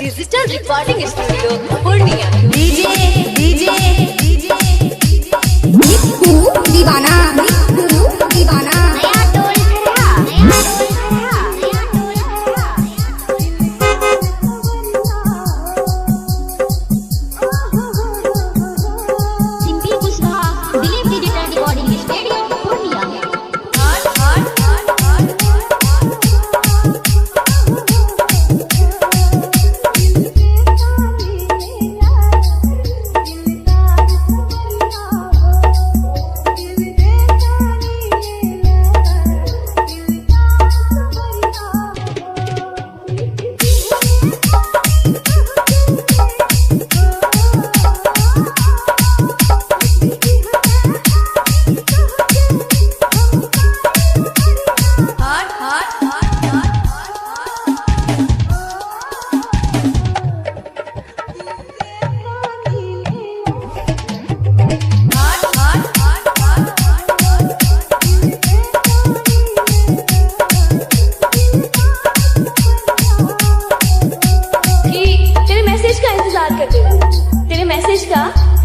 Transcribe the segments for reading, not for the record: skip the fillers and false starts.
Digital recording studio Purnia. DJ DJ DJ दीवाना दीवाना नया toll simply Kushwaha Dilip digital recording studio Purnia.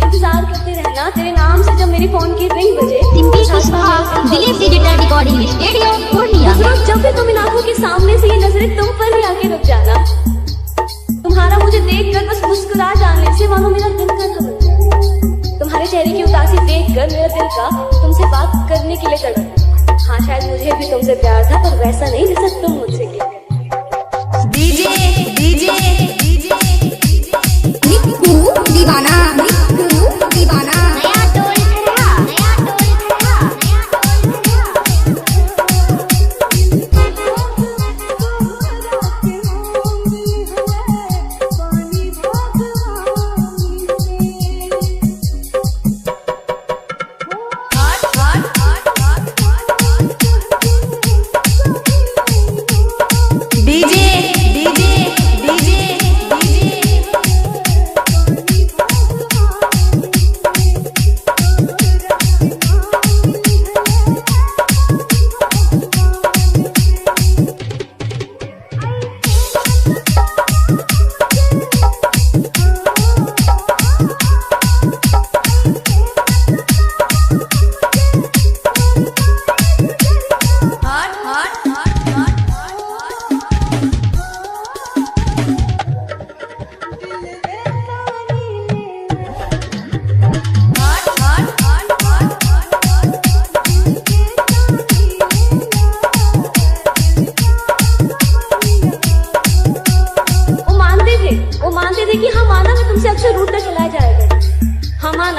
इंतजार करते रहना। तेरे नाम से जब मेरी फोन की रिंग बजे, simply Kushwaha Dilip digital recording studio Purnia. जब भी तुम इन आंखों के सामने से ये नजरें तुम पर ही आके रुक जाना। तुम्हारा मुझे देखकर बस मुस्कुरा जाने से मानो मेरा दिल का ना बन जाए। तुम्हारे चेहरे की उदासी देखकर मेरा दिल का तुमसे बात करने के लिए तड़प। हाँ, शायद मुझे भी तुमसे प्यार था, पर वैसा नहीं जैसा तुम मुझसे किया। डीजे डीजे डीजे दीवाना दीवाना नया टोल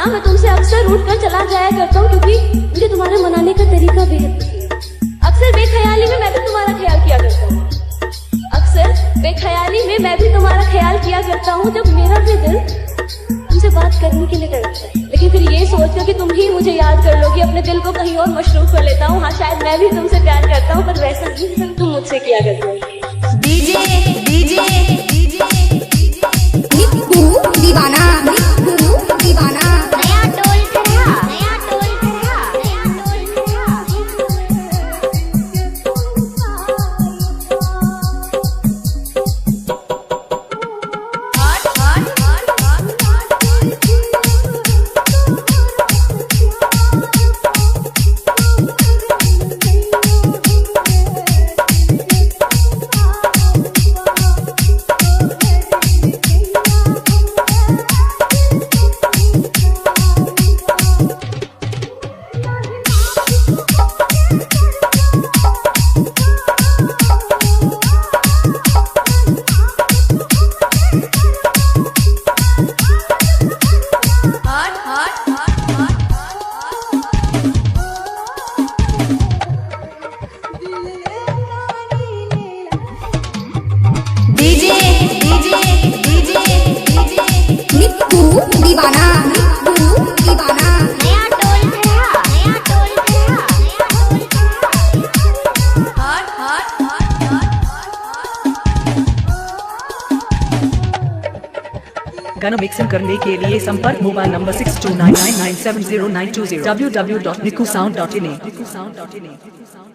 मैं तुमसे अक्सर रूठ कर चला जाया करता हूँ, क्योंकि मुझे तुम्हारे मनाने का तरीका बेहद पसंद है। अक्सर बेख्याली में मैं भी तुम्हारा ख्याल किया करता हूँ। अक्सर बेख्याली में मैं भी तुम्हारा ख्याल किया करता हूँ, जब मेरा भी दिल तुमसे बात करने के लिए तड़पता है। लेकिन फिर ये सोचकर कि तुम ही मुझे याद कर लोगी, अपने दिल को कहीं और मशरूफ कर लेता हूँ। हाँ, शायद मैं भी तुमसे प्यार करता हूँ, पर वैसा नहीं तुम मुझसे किया करते हो। डीजे डीजे डीजे दीवाना दीवाना नया टोल दीवाना दीवाना नया टोल गाना मिक्सिंग करने के लिए संपर्क मोबाइल नंबर 6299970920 www.nikusound.in